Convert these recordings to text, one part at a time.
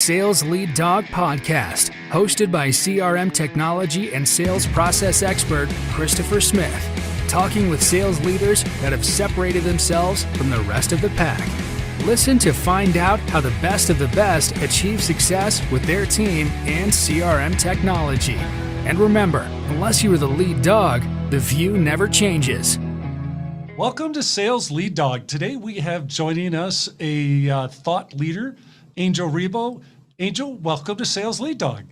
Sales Lead Dog Podcast, hosted by CRM technology and sales process expert Christopher Smith, talking with sales leaders that have separated themselves from the rest of the pack. Listen to find out how the best of the best achieve success with their team and CRM technology. And remember, unless you are the lead dog, the view never changes. Welcome to Sales Lead Dog. Today we have joining us a thought leader, Angel RIBO. Angel, welcome to Sales Lead Dog.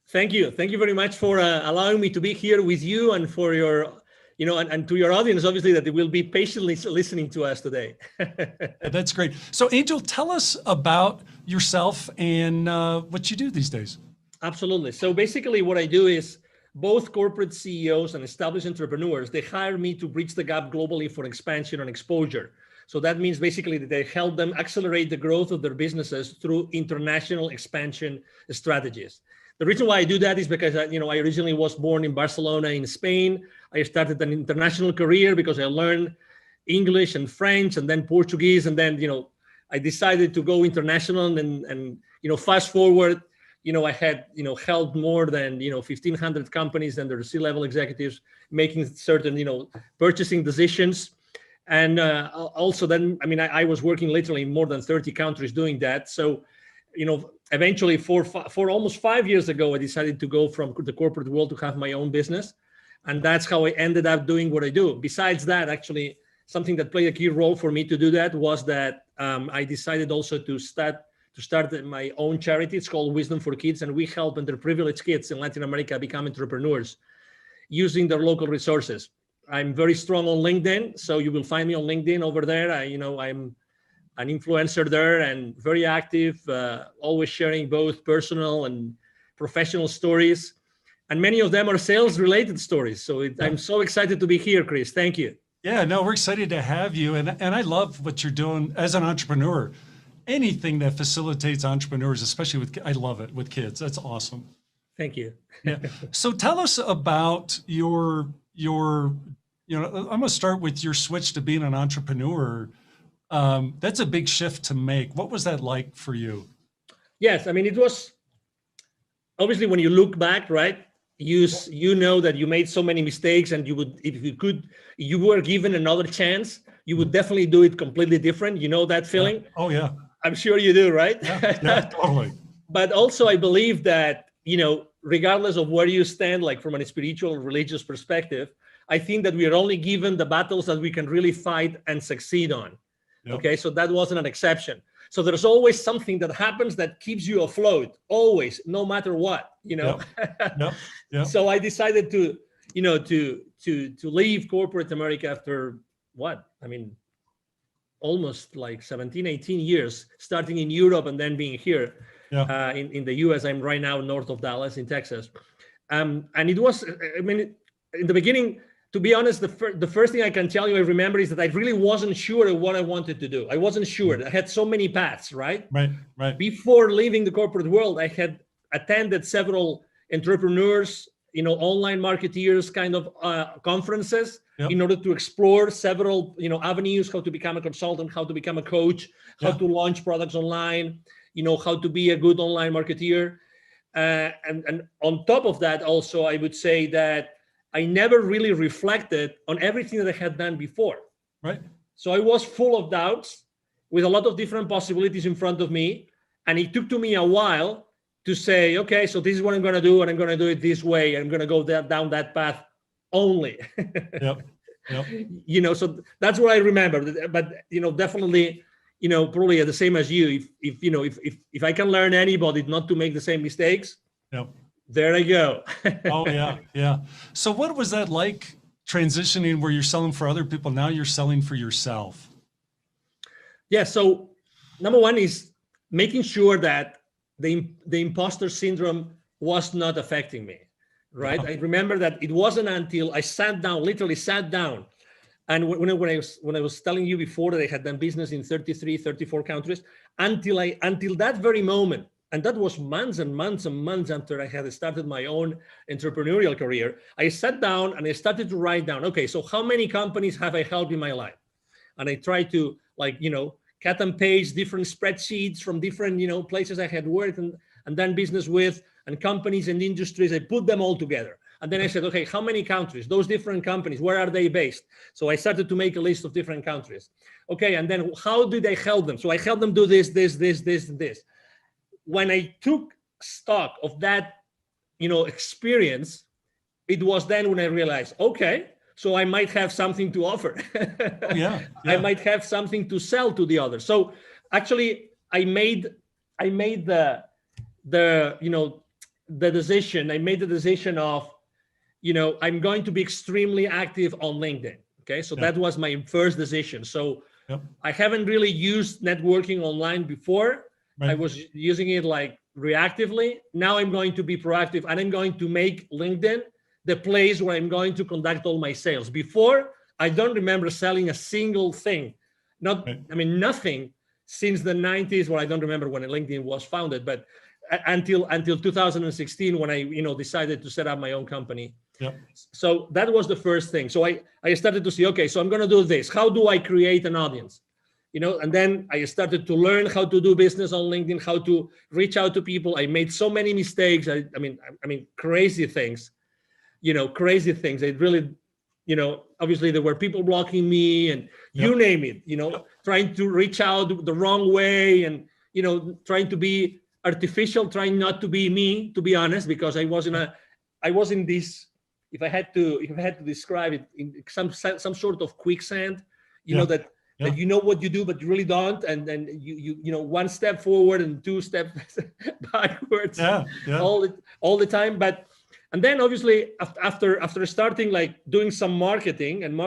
Thank you. Thank you very much for allowing me to be here with you and for your, and to your audience, obviously, that they will be patiently listening to us today. That's great. So Angel, tell us about yourself and what you do these days. Absolutely. So basically what I do is both corporate CEOs and established entrepreneurs, they hire me to bridge the gap globally for expansion and exposure. So that means basically that they help them accelerate the growth of their businesses through international expansion strategies. The reason why I do that is because I originally was born in Barcelona in Spain. I started an international career because I learned English and French and then Portuguese. And then, I decided to go international and fast forward, I had, helped more than, 1,500 companies and their C-level executives making certain, purchasing decisions. And also then, I was working literally in more than 30 countries doing that. So, eventually for almost 5 years ago, I decided to go from the corporate world to have my own business. And that's how I ended up doing what I do. Besides that, actually, something that played a key role for me to do that was that I decided also to start my own charity. It's called Wisdom for Kids. And we help underprivileged kids in Latin America become entrepreneurs using their local resources. I'm very strong on LinkedIn, so you will find me on LinkedIn over there. I'm an influencer there and very active, always sharing both personal and professional stories. And many of them are sales-related stories. So I'm so excited to be here, Chris. Thank you. Yeah, no, we're excited to have you. And I love what you're doing as an entrepreneur. Anything that facilitates entrepreneurs, especially I love it with kids. That's awesome. Thank you. Yeah. So tell us about your I'm going to start with your switch to being an entrepreneur. That's a big shift to make. What was that like for you? Yes, it was obviously when you look back, right? You know that you made so many mistakes, and you would, if you were given another chance, you would definitely do it completely different. You know that feeling? Yeah. Oh yeah. I'm sure you do, right? Yeah, totally. But also I believe that, regardless of where you stand, like from a spiritual or religious perspective, I think that we are only given the battles that we can really fight and succeed on. Yep. Okay, so that wasn't an exception. So there's always something that happens that keeps you afloat, always, no matter what, Yep. Yep. So I decided to leave corporate America after almost like 17, 18 years, starting in Europe and then being here. Yeah. In the US. I'm right now north of Dallas in Texas. And it was, in the beginning, to be honest, the first thing I can tell you I remember is that I really wasn't sure of what I wanted to do. I wasn't sure. I had so many paths, right? Right. Before leaving the corporate world, I had attended several entrepreneurs, online marketeers kind of conferences. Yep. In order to explore several, avenues, how to become a consultant, how to become a coach, how to launch products online, how to be a good online marketeer. And on top of that, also, I would say that I never really reflected on everything that I had done before. Right. So I was full of doubts with a lot of different possibilities in front of me. And it took to me a while to say, okay, so this is what I'm going to do, and I'm going to do it this way. I'm going to go down that path only. Yep. So that's what I remember. But, definitely, probably the same as you. If I can learn anybody not to make the same mistakes, yep. There I go. Oh, yeah. So what was that like transitioning where you're selling for other people? Now you're selling for yourself. Yeah. So number one is making sure that the imposter syndrome was not affecting me, right? I remember that it wasn't until I literally sat down. And when I was telling you before that I had done business in 33, 34 countries, until that very moment, and that was months and months and months after I had started my own entrepreneurial career, I sat down and I started to write down, okay, so how many companies have I helped in my life? And I tried to cut and paste different spreadsheets from different, places I had worked and done business with, and companies and industries. I put them all together. And then I said, okay, how many countries? Those different companies, where are they based? So I started to make a list of different countries. Okay, and then how did I help them? So I helped them do this, this, this, this, and this. When I took stock of that, experience, it was then when I realized, okay, so I might have something to offer. Yeah. I might have something to sell to the others. So actually, I made the decision. I made the decision of, I'm going to be extremely active on LinkedIn. Okay, so that was my first decision. So I haven't really used networking online before. Right. I was using it like reactively. Now I'm going to be proactive, and I'm going to make LinkedIn the place where I'm going to conduct all my sales. Before, I don't remember selling a single thing. Nothing since the 90s, where I don't remember when LinkedIn was founded, but until 2016, when I decided to set up my own company. So that was the first thing. So I started to see, okay, so I'm going to do this. How do I create an audience? And then I started to learn how to do business on LinkedIn, how to reach out to people. I made so many mistakes. I mean, crazy things. Crazy things. It really, obviously there were people blocking me, and you name it. Trying to reach out the wrong way, and trying to be artificial, trying not to be me, to be honest, because I was in this. If I had to describe it, in some sort of quicksand, that you know what you do, but you really don't, and then you one step forward and two steps backwards, all the time. And then obviously after starting like doing some marketing, and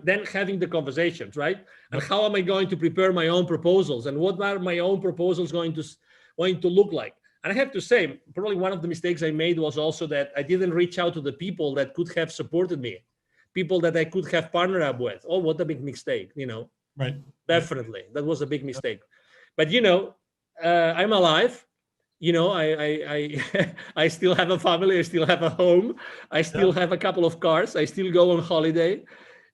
then having the conversations, right? And how am I going to prepare my own proposals, and what are my own proposals going to look like? And I have to say, probably one of the mistakes I made was also that I didn't reach out to the people that could have supported me, people that I could have partnered up with. Oh, what a big mistake, Right. Definitely. That was a big mistake. But, I'm alive. I still have a family. I still have a home. I still have a couple of cars. I still go on holiday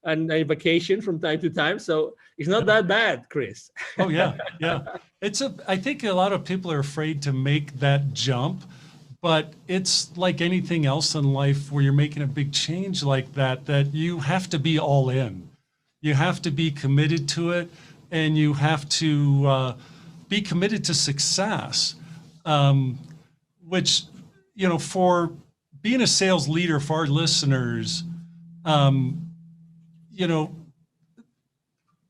and I vacation from time to time. So it's not that bad, Chris. Oh, yeah. Yeah. I think a lot of people are afraid to make that jump, but it's like anything else in life where you're making a big change like that you have to be all in. You have to be committed to it, and you have to be committed to success, which, for being a sales leader, for our listeners,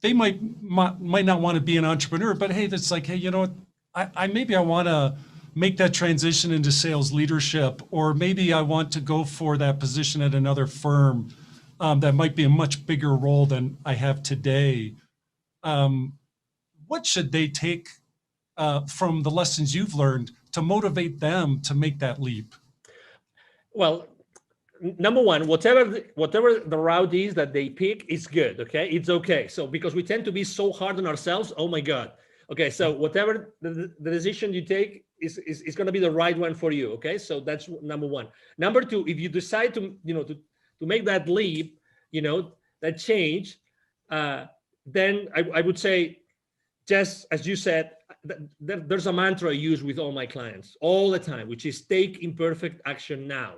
they might not want to be an entrepreneur, but hey, that's like, hey, I want to make that transition into sales leadership, or maybe I want to go for that position at another firm that might be a much bigger role than I have today. What should they take from the lessons you've learned to motivate them to make that leap? Well, number one, whatever the route is that they pick is good. Okay, it's okay. So because we tend to be so hard on ourselves, oh my God. Okay, so whatever the decision you take is going to be the right one for you. Okay, so that's number one. Number two, if you decide to make that leap, that change, then I would say, just as you said, there's a mantra I use with all my clients all the time, which is take imperfect action now.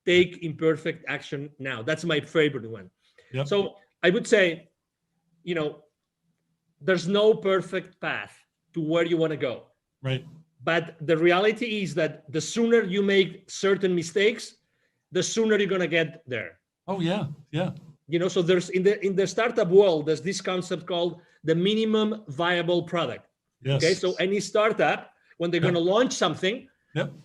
Take imperfect action now. That's my favorite one. Yep. So I would say, there's no perfect path to where you want to go. Right. But the reality is that the sooner you make certain mistakes, the sooner you're going to get there. Oh, yeah. Yeah. So there's in the startup world, there's this concept called the minimum viable product. Yes. Okay. So any startup, when they're going to launch something,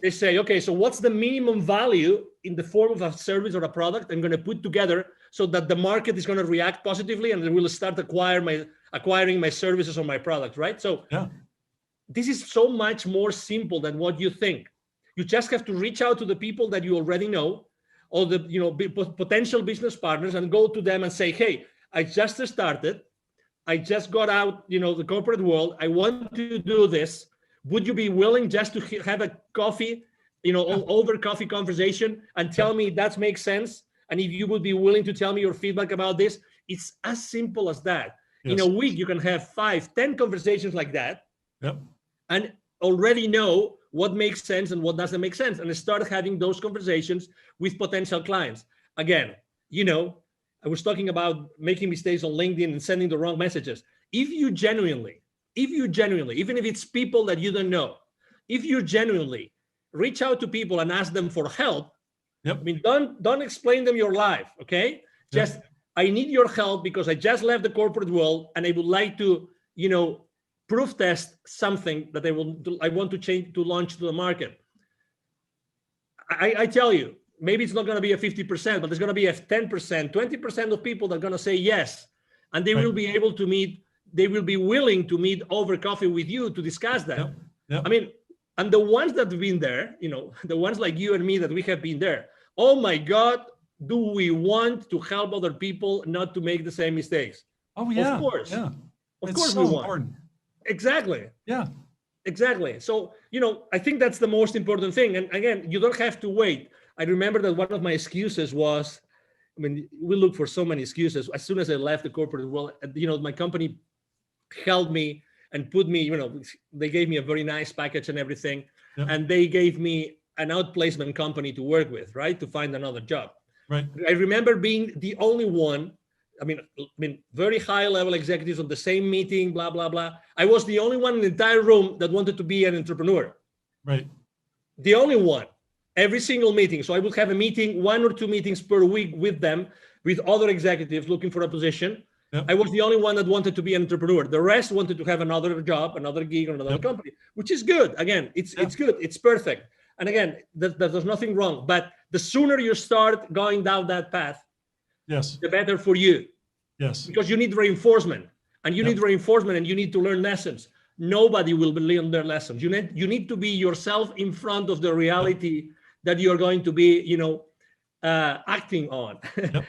they say, okay, so what's the minimum value in the form of a service or a product I'm going to put together so that the market is going to react positively and they will start acquiring my services or my product, right? So this is so much more simple than what you think. You just have to reach out to the people that you already know, or the potential business partners, and go to them and say, hey, I just started. I just got out, the corporate world. I want to do this. Would you be willing just to have a coffee, over coffee conversation and tell me that makes sense? And if you would be willing to tell me your feedback about this, it's as simple as that. In a week, you can have 5, 10 conversations like that, Yep. and already know what makes sense and what doesn't make sense, and start having those conversations with potential clients. Again, I was talking about making mistakes on LinkedIn and sending the wrong messages. If you genuinely, even if it's people that you don't know, if you genuinely reach out to people and ask them for help, Yep. I mean, don't explain them your life, okay? Just, I need your help because I just left the corporate world and I would like to, proof test something that I want to change, to launch to the market. I tell you, maybe it's not going to be a 50%, but there's going to be a 10%, 20% of people that are going to say yes. And they will be able to meet, they will be willing to meet over coffee with you to discuss that. Yep. Yep. I mean, and the ones that have been there, the ones like you and me that we have been there, oh my God, do we want to help other people not to make the same mistakes? Oh yeah. Of course. Yeah. Of It's course so we want. important. Exactly. Yeah. Exactly. So, I think that's the most important thing. And again, you don't have to wait. I remember that one of my excuses was, we look for so many excuses. As soon as I left the corporate world, my company held me and put me, they gave me a very nice package and everything. Yep. And they gave me an outplacement company to work with, right? To find another job. Right. I remember being the only one, very high level executives on the same meeting, blah, blah, blah. I was the only one in the entire room that wanted to be an entrepreneur. Right. The only one, every single meeting. So I would have a meeting, 1 or 2 meetings per week with them, with other executives looking for a position. Yep. I was the only one that wanted to be an entrepreneur. The rest wanted to have another job, another gig, or another company, which is good. Again, it's good. It's perfect. And again, there's nothing wrong. But the sooner you start going down that path, yes, the better for you. Yes. Because you need reinforcement, and you need reinforcement, and you need to learn lessons. Nobody will learn their lessons. You need to be yourself in front of the reality that you're going to be, acting on.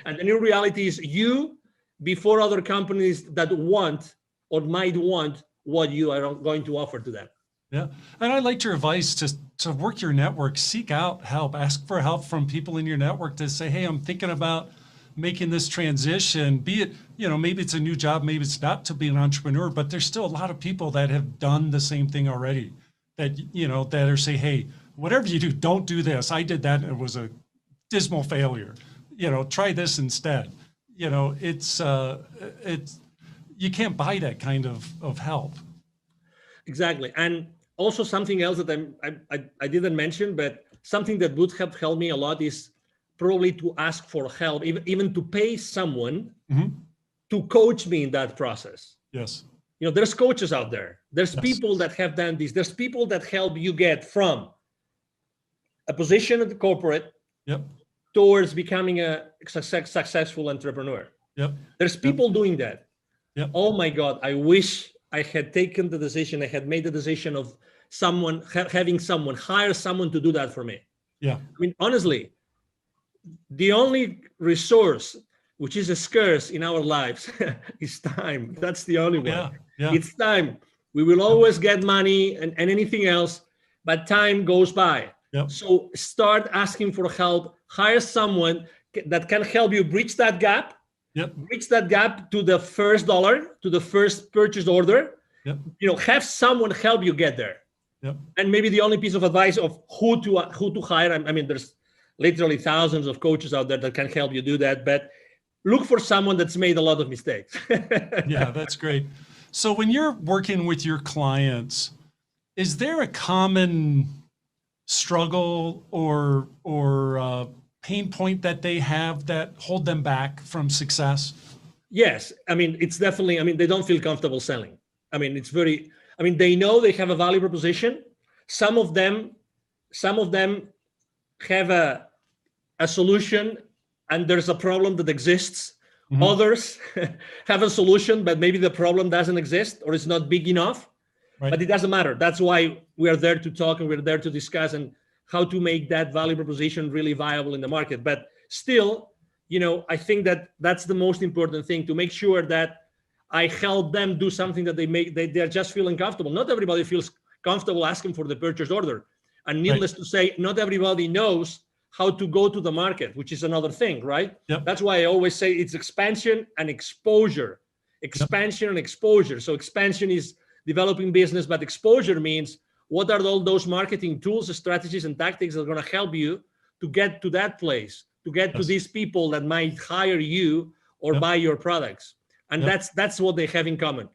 And the new reality is you before other companies that want or might want what you are going to offer to them. Yeah. And I liked your advice to work your network, seek out help, ask for help from people in your network to say, hey, I'm thinking about making this transition, be it, maybe it's a new job, maybe it's not to be an entrepreneur, but there's still a lot of people that have done the same thing already that, that are say, hey, whatever you do, don't do this. I did that and it was a dismal failure. Try this instead. It's you can't buy that kind of help. Exactly. And also something else that I didn't mention, but something that would have helped me a lot is probably to ask for help, even to pay someone to coach me in that process. Yes. There's coaches out there. There's people that have done this. There's people that help you get from a position at the corporate towards becoming a successful entrepreneur. There's people doing that. Oh my God, I wish I had taken the decision. I had made the decision of having someone hire someone to do that for me. Honestly, the only resource which is scarce in our lives is time. That's the only one. It's time. We will always get money and anything else, but time goes by. So start asking for help. Hire someone that can help you bridge that gap. Bridge that gap to the first dollar, to the first purchase order. Have someone help you get there. And maybe the only piece of advice of who to hire. There's literally thousands of coaches out there that can help you do that, but look for someone that's made a lot of mistakes. Yeah, that's great. So when you're working with your clients, is there a common struggle or pain point that they have that hold them back from success? Yes. It's definitely, they don't feel comfortable selling. They know they have a value proposition. Some of them have a solution and there's a problem that exists. Others have a solution, but maybe the problem doesn't exist or it's not big enough. But it doesn't matter. That's why we are there to talk and we're there to discuss and how to make that value proposition really viable in the market. But still, I think that's the most important thing, to make sure that I help them do something that they're just feeling comfortable. Not everybody feels comfortable asking for the purchase order. And needless to say, not everybody knows how to go to the market, which is another thing, right? That's why I always say it's expansion and exposure. expansion and exposure. So expansion is developing business, but exposure means what are all those marketing tools, strategies, and tactics that are going to help you to get to that place, to get to these people that might hire you or buy your products. And that's what they have in common.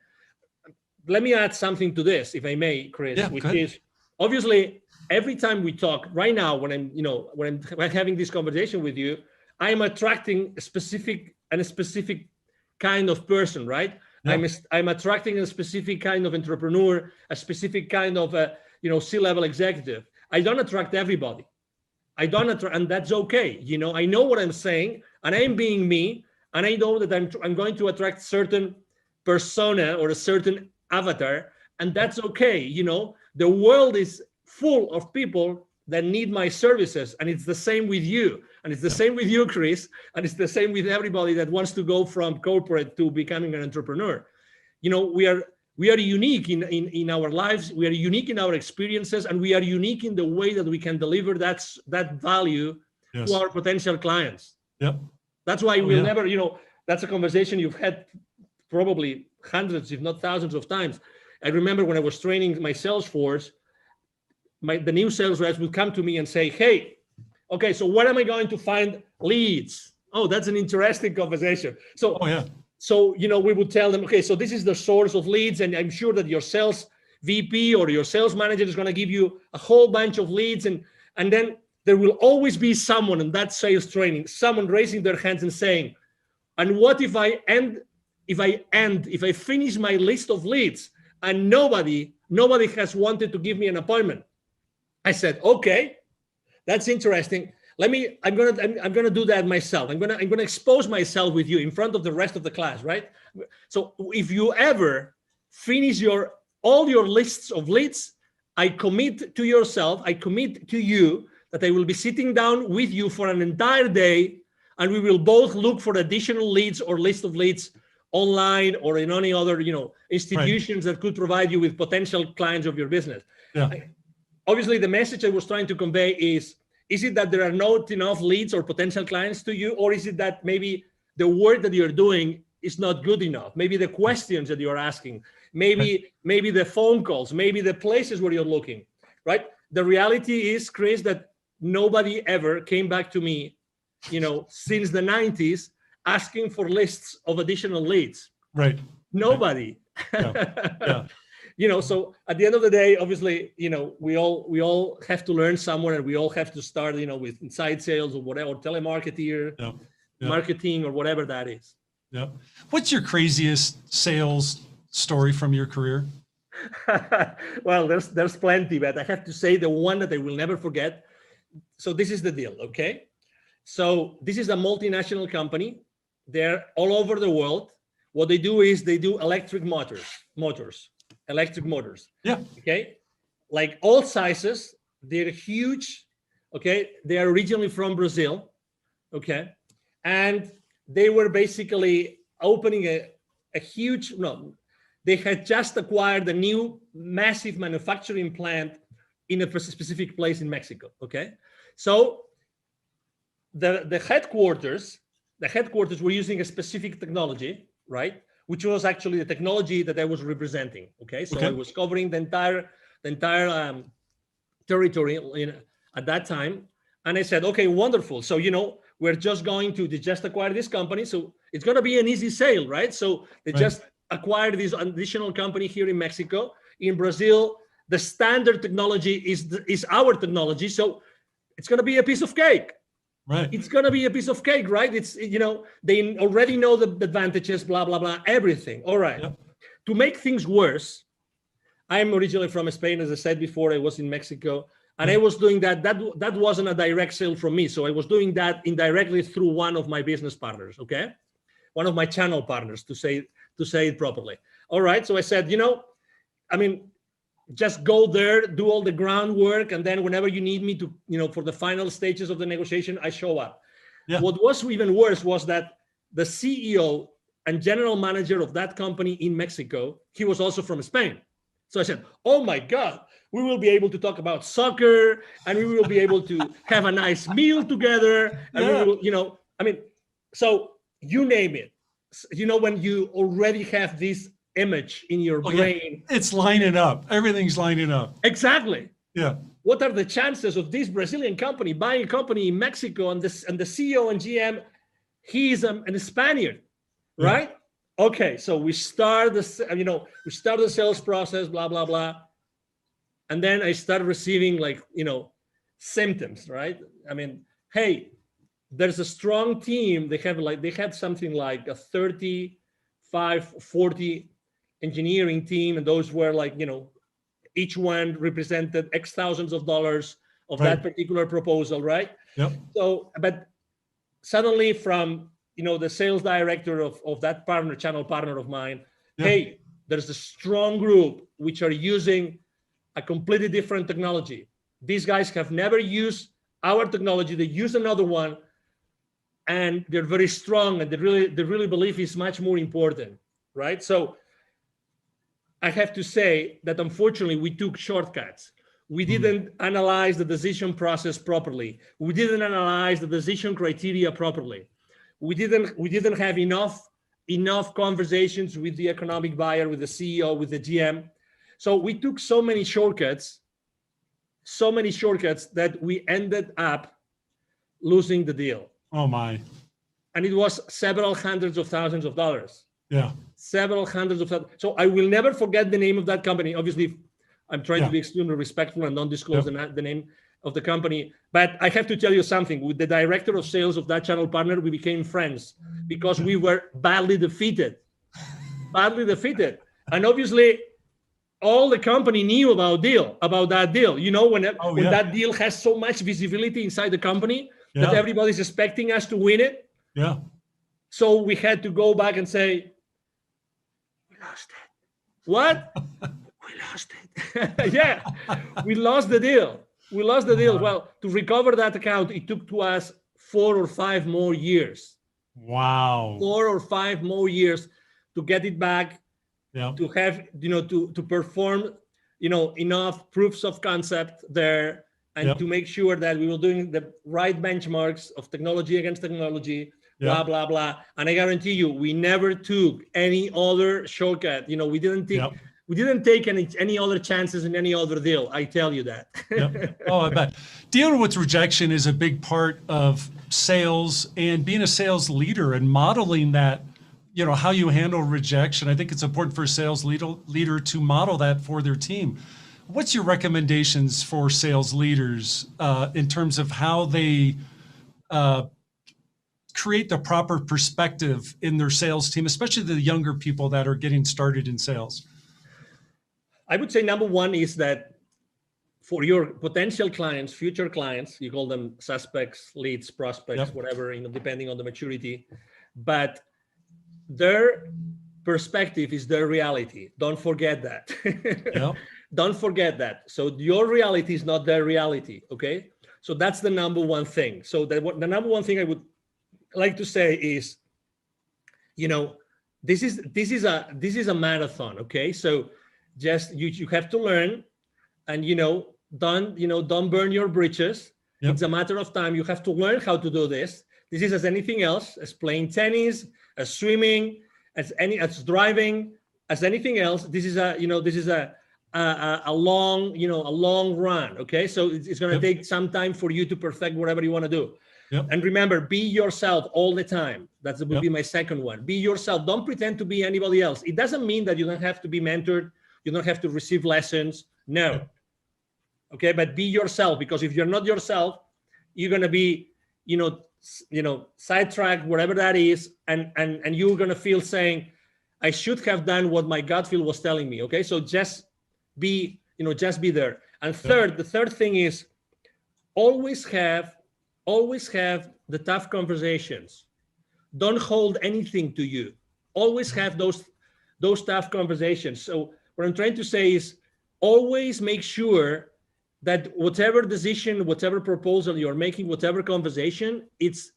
Let me add something to this, if I may, Chris, which is obviously every time we talk right now, when I'm having this conversation with you, I'm attracting a specific kind of person, right? I'm attracting a specific kind of entrepreneur, a specific kind of C-level executive. I don't attract everybody. And that's okay. I know what I'm saying, and I'm being me, and I know that I'm going to attract certain persona or a certain avatar, and that's okay. The world is full of people that need my services, and it's the same with you, and it's the same with you, Chris, and it's the same with everybody that wants to go from corporate to becoming an entrepreneur. We are unique in our lives, we are unique in our experiences, and we are unique in the way that we can deliver that value to our potential clients. That's why we'll never, that's a conversation you've had probably hundreds, if not thousands of times. I remember when I was training my sales force, the new sales reps would come to me and say, hey, okay, so where am I going to find leads? Oh, that's an interesting conversation. So, we would tell them, okay, so this is the source of leads, and I'm sure that your sales VP or your sales manager is going to give you a whole bunch of leads, and then there will always be someone in that sales training, someone raising their hands and saying, and what if I finish my list of leads and nobody has wanted to give me an appointment? I said, okay, that's interesting. I'm gonna do that myself. I'm gonna expose myself with you in front of the rest of the class, right? So if you ever finish all your lists of leads, I commit to you that I will be sitting down with you for an entire day, and we will both look for additional leads or list of leads online or in any other institutions that could provide you with potential clients of your business. Obviously, the message I was trying to convey is it that there are not enough leads or potential clients to you, or is it that maybe the work that you're doing is not good enough? Maybe the questions that you're asking, maybe the phone calls, maybe the places where you're looking, right? The reality is, Chris, that nobody ever came back to me, since the 90s asking for lists of additional leads. Right. Nobody. So at the end of the day, obviously, we all have to learn somewhere, and we all have to start, with inside sales or whatever, or telemarketer, marketing, or whatever that is. What's your craziest sales story from your career? Well, there's plenty, but I have to say the one that I will never forget. So this is the deal, okay? So this is a multinational company. They're all over the world. What they do is they do electric motors. Okay, like all sizes. They're huge. Okay, they are originally from Brazil. Okay, and they were basically opening a huge. No, they had just acquired a new massive manufacturing plant in a specific place in Mexico. Okay, so the headquarters were using a specific technology, right? Which was actually the technology that I was representing. Okay, so I was covering the entire territory at that time, and I said, okay, wonderful. So we're just going to just acquire this company, so it's going to be an easy sale, right? So they just acquired this additional company here in Mexico. In Brazil, the standard technology is our technology, so it's going to be a piece of cake. Right. It's going to be a piece of cake, right? It's, they already know the advantages, blah, blah, blah, everything. All right. To make things worse, I'm originally from Spain. As I said before, I was in Mexico, and I was doing that. That wasn't a direct sale from me. So I was doing that indirectly through one of my business partners. Okay. One of my channel partners, to say it properly. All right. So I said, just go there, do all the groundwork, and then whenever you need me to, for the final stages of the negotiation, I show up. What was even worse was that the CEO and general manager of that company in Mexico, he was also from Spain. So I said, oh my God, we will be able to talk about soccer, and we will be able to have a nice meal together. And we will, so you name it. when you already have this image in your brain. Yeah. It's lining up. Everything's lining up. Exactly. Yeah. What are the chances of this Brazilian company buying a company in Mexico, and the CEO and GM, he is a Spaniard, right? Yeah. Okay, so we start the sales process, blah blah blah, and then I start receiving symptoms, right? I mean, hey, there's a strong team. They had something like a 35, 40 engineering team, and those were each one represented X thousands of dollars of that particular proposal, right? Yep. So, but suddenly from, the sales director of that channel partner of mine, hey, there's a strong group which are using a completely different technology. These guys have never used our technology. They use another one, and they're very strong, and they really believe it's much more important, right? So I have to say that unfortunately we took shortcuts. We didn't analyze the decision process properly. We didn't analyze the decision criteria properly. We didn't have enough conversations with the economic buyer, with the CEO, with the GM. So we took so many shortcuts that we ended up losing the deal. Oh my. And it was several hundreds of thousands of dollars. Yeah. Several hundreds of thousands. So I will never forget the name of that company. Obviously, I'm trying to be extremely respectful and don't disclose the name of the company. But I have to tell you something. With the director of sales of that channel partner, we became friends because we were badly defeated. And obviously, all the company knew about that deal. When that deal has so much visibility inside the company that everybody's expecting us to win it. Yeah. So we had to go back and say, we lost it. What? We lost it. Yeah, we lost the deal. Well, to recover that account, it took to us 4 or 5 more years. Wow. 4 or 5 more years to get it back, to have, to perform, enough proofs of concept there, and to make sure that we were doing the right benchmarks of technology against technology, blah, blah, blah. And I guarantee you, we never took any other shortcut. We didn't take any other chances in any other deal. I tell you that. Oh, I bet. Dealing with rejection is a big part of sales, and being a sales leader and modeling that, how you handle rejection. I think it's important for a sales leader to model that for their team. What's your recommendations for sales leaders in terms of how they create the proper perspective in their sales team, especially the younger people that are getting started in sales? I would say number one is that for your potential clients, future clients, you call them suspects, leads, prospects, whatever, depending on the maturity, but their perspective is their reality. Don't forget that. Don't forget that. So your reality is not their reality. Okay. So that's the number one thing. So the number one thing I would like to say is, this is a marathon. Okay. So just you have to learn, and don't burn your bridges. It's a matter of time. You have to learn how to do this. This is as anything else, as playing tennis, as swimming, as driving, as anything else. This is a long run. Okay, so it's going to take some time for you to perfect whatever you want to do. And remember, be yourself all the time. That would be my second one. Be yourself. Don't pretend to be anybody else. It doesn't mean that you don't have to be mentored. You don't have to receive lessons. No. Okay, but be yourself, because if you're not yourself, you're going to be, sidetracked, whatever that is, and you're going to feel saying, I should have done what my gut feel was telling me. Okay, so just be there. And the third thing is always have the tough conversations. Don't hold anything to you. Always have those tough conversations. So what I'm trying to say is always make sure that whatever decision, whatever proposal you're making, whatever conversation, it's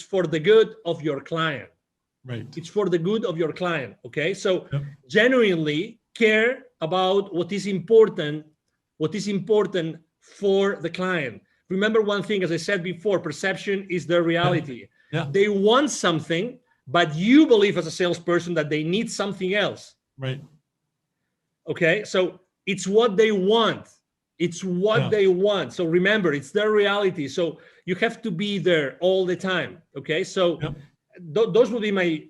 for the good of your client. Right. It's for the good of your client. Okay. So genuinely care about what is important for the client. Remember one thing, as I said before, perception is their reality. They want something, but you believe as a salesperson that they need something else. Right. Okay. So it's what they want. It's what they want. So remember, it's their reality. So you have to be there all the time. Okay. So those would be my,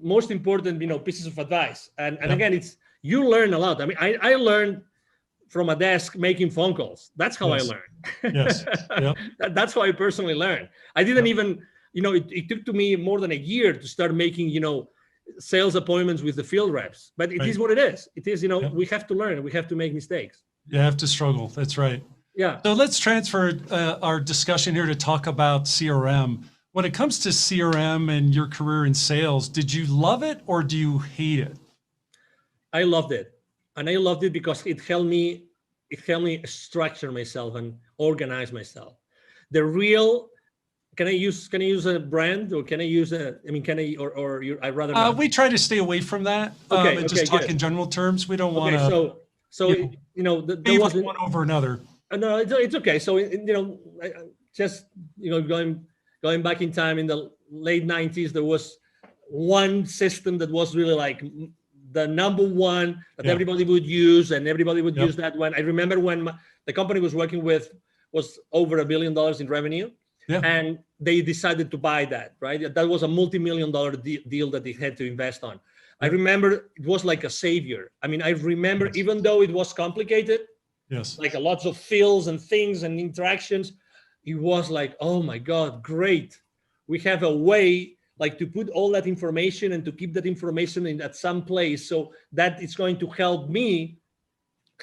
most important, pieces of advice. And again, you learn a lot. I mean, I learned from a desk making phone calls. That's how I learned. Yes. Yep. That's how I personally learned. I didn't even, it took to me more than a year to start making, sales appointments with the field reps, but it is what it is. It is, we have to learn, we have to make mistakes. You have to struggle. That's right. Yeah. So let's transfer our discussion here to talk about CRM. When it comes to CRM and your career in sales, did you love it or do you hate it? I loved it. And I loved it because it helped me structure myself and organize myself. The real, can I use a brand, or can I use I'd rather not. We try to stay away from that. And just talk in general terms. We don't want to. So there wasn't one over another. No, it's okay. So just going back in time in the late 90s, there was one system that was really like the number one that everybody would use, and everybody would use that one. I remember when the company was working with was over $1 billion in revenue, and they decided to buy that. Right, that was a multi-million-dollar deal that they had to invest on. I remember it was like a savior. I mean, I remember even though it was complicated, like lots of fields and things and interactions, it was like, oh my God, great. We have a way like to put all that information and to keep that information in at some place so that it's going to help me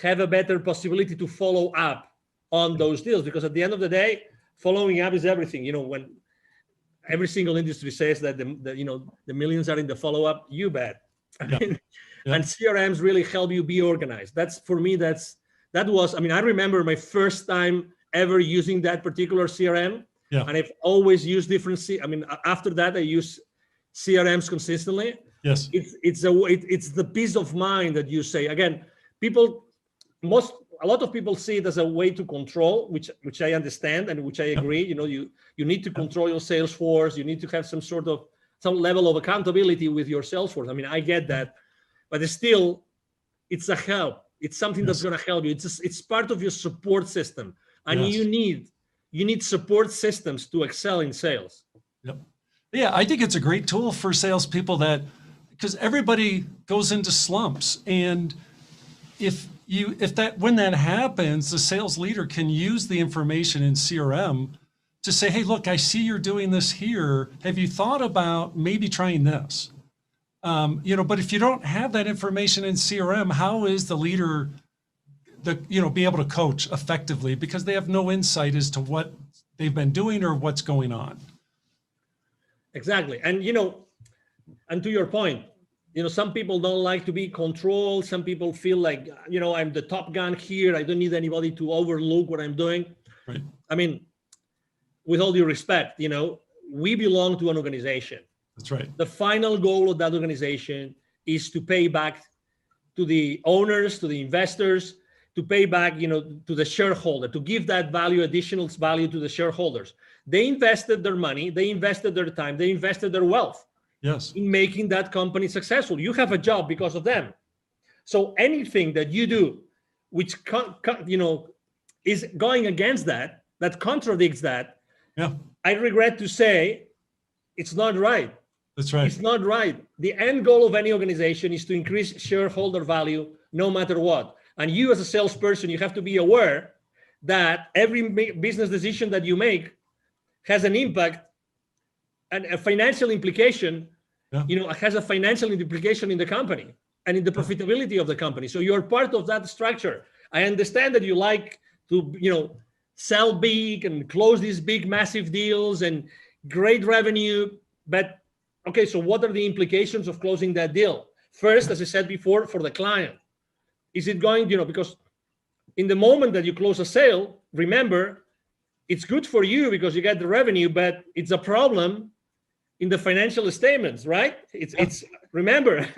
have a better possibility to follow up on those deals. Because at the end of the day, following up is everything. When every single industry says that the millions are in the follow-up, you bet. And CRMs really help you be organized. That's for me, that was, I remember my first time ever using that particular CRM. And I've always used different. After that, I use CRMs consistently. Yes, it's the peace of mind that you say. Again, a lot of people see it as a way to control, which I understand and which I agree. You need to control your sales force. You need to have some level of accountability with your sales force. I get that, but it's a help. It's something that's going to help you. It's part of your support system, and you need support systems to excel in sales. Yeah, I think it's a great tool for salespeople because everybody goes into slumps, and when that happens, the sales leader can use the information in CRM to say, hey, look, I see you're doing this here. Have you thought about maybe trying this? But if you don't have that information in CRM, how is the leader be able to coach effectively, because they have no insight as to what they've been doing or what's going on? Exactly. And, and to your point, some people don't like to be controlled. Some people feel like, I'm the top gun here. I don't need anybody to overlook what I'm doing. Right. With all due respect, we belong to an organization. That's right. The final goal of that organization is to pay back to the owners, to the investors, to pay back, to the shareholder, to give that additional value to the shareholders. They invested their money, they invested their time, they invested their wealth in making that company successful. You have a job because of them. So anything that you do, which is going against that contradicts that, I regret to say, it's not right. That's right. It's not right. The end goal of any organization is to increase shareholder value no matter what. And you as a salesperson, you have to be aware that every business decision that you make has an impact and a financial implication, has a financial implication in the company and in the profitability of the company. So you're part of that structure. I understand that you like to, sell big and close these big, massive deals and great revenue. But okay, so what are the implications of closing that deal? First, as I said before, for the client, is it going, because in the moment that you close a sale, remember, it's good for you because you get the revenue, but it's a problem in the financial statements, right? It's remember,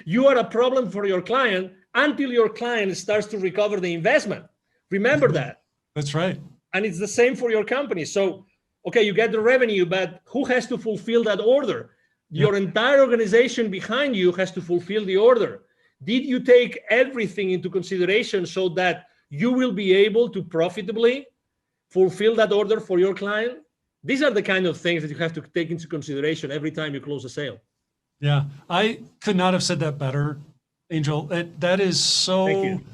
you are a problem for your client until your client starts to recover the investment. Remember that. That's right. And it's the same for your company. So, okay, you get the revenue, but who has to fulfill that order? Your entire organization behind you has to fulfill the order. Did you take everything into consideration so that you will be able to profitably fulfill that order for your client? These are the kind of things that you have to take into consideration every time you close a sale. Yeah, I could not have said that better, Angel. That is so. Thank you.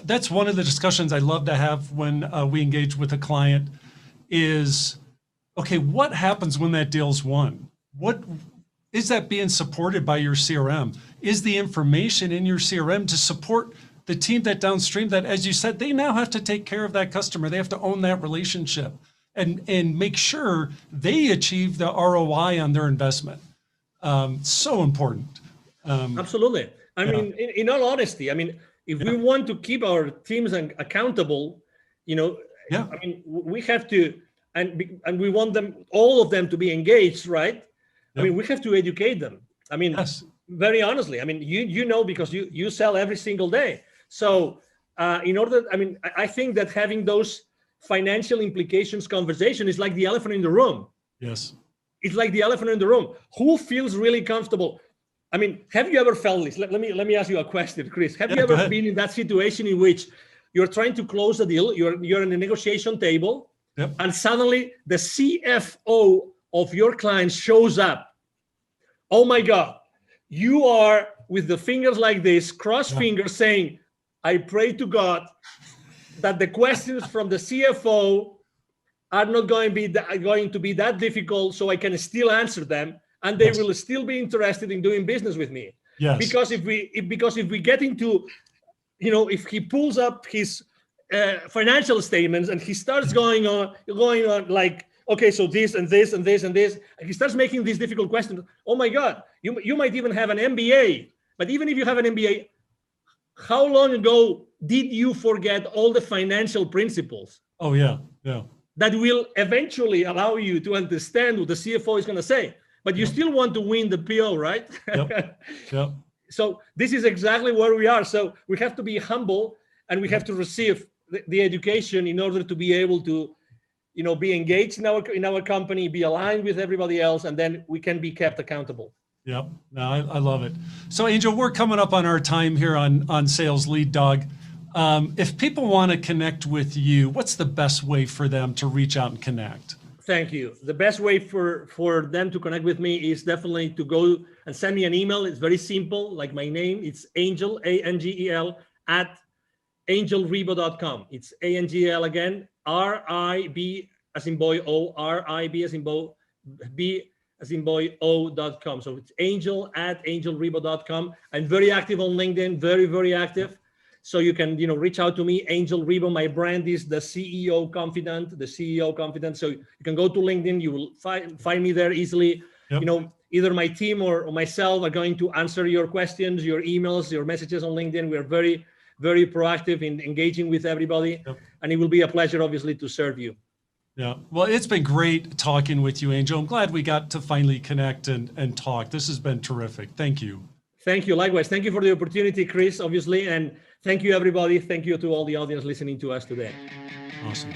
That's one of the discussions I love to have when we engage with a client is, okay, what happens when that deal's won? What is that being supported by your CRM? Is the information in your CRM to support the team that downstream that, as you said, they now have to take care of that customer. They have to own that relationship and make sure they achieve the ROI on their investment. So important. Absolutely. I mean, in all honesty, I mean, if we want to keep our teams accountable, I mean, we have to, and we want them, all of them, to be engaged, right? I mean, we have to educate them. I mean, very honestly, I mean, because you sell every single day. So I think that having those financial implications conversation is like the elephant in the room. Yes. It's like the elephant in the room. Who feels really comfortable? I mean, have you ever felt this? Let me ask you a question, Chris. Have you ever been in that situation in which you're trying to close a deal, you're in a negotiation table, and suddenly the CFO of your client shows up? Oh my God, you are with the fingers like this, cross fingers, saying, I pray to God that the questions from the CFO are not going to be that difficult, so I can still answer them, and they will still be interested in doing business with me. Yes. Because if we get into, if he pulls up his financial statements and he starts going on like, okay, so this and this and this and this, and he starts making these difficult questions. Oh my God, you might even have an MBA, but even if you have an MBA, how long ago did you forget all the financial principles? Oh yeah. That will eventually allow you to understand what the CFO is going to say, but you still want to win the PO, right? Yep. So this is exactly where we are. So we have to be humble, and we have to receive the education in order to be able to, be engaged in our company, be aligned with everybody else, and then we can be kept accountable. Yep. No, I love it. So Angel, we're coming up on our time here on Sales Lead Dog. If people want to connect with you, what's the best way for them to reach out and connect? Thank you. The best way for them to connect with me is definitely to go and send me an email. It's very simple, like my name. It's Angel, ANGEL, at angelribo.com. It's ANGEL again, RIB as in boy O, RIB as in boy B as in boy O.com. So it's Angel at angelribo.com. I'm very active on LinkedIn, very, very active. So you can, reach out to me, Angel Ribo. My brand is the CEO Confidant, So you can go to LinkedIn. You will find me there easily. Yep. Either my team or myself are going to answer your questions, your emails, your messages on LinkedIn. We are very, very proactive in engaging with everybody. Yep. And it will be a pleasure, obviously, to serve you. Yeah. Well, it's been great talking with you, Angel. I'm glad we got to finally connect and talk. This has been terrific. Thank you. Thank you. Likewise. Thank you for the opportunity, Chris, obviously. And thank you, everybody. Thank you to all the audience listening to us today. Awesome.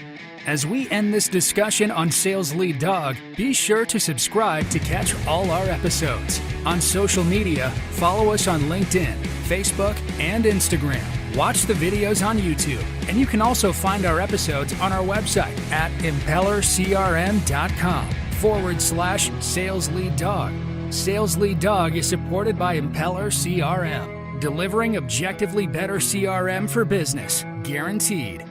As we end this discussion on Sales Lead Dog, be sure to subscribe to catch all our episodes. On social media, follow us on LinkedIn, Facebook, and Instagram. Watch the videos on YouTube, and you can also find our episodes on our website at impellercrm.com/Sales Lead Dog. Sales Lead Dog is supported by Impeller CRM, delivering objectively better CRM for business, guaranteed.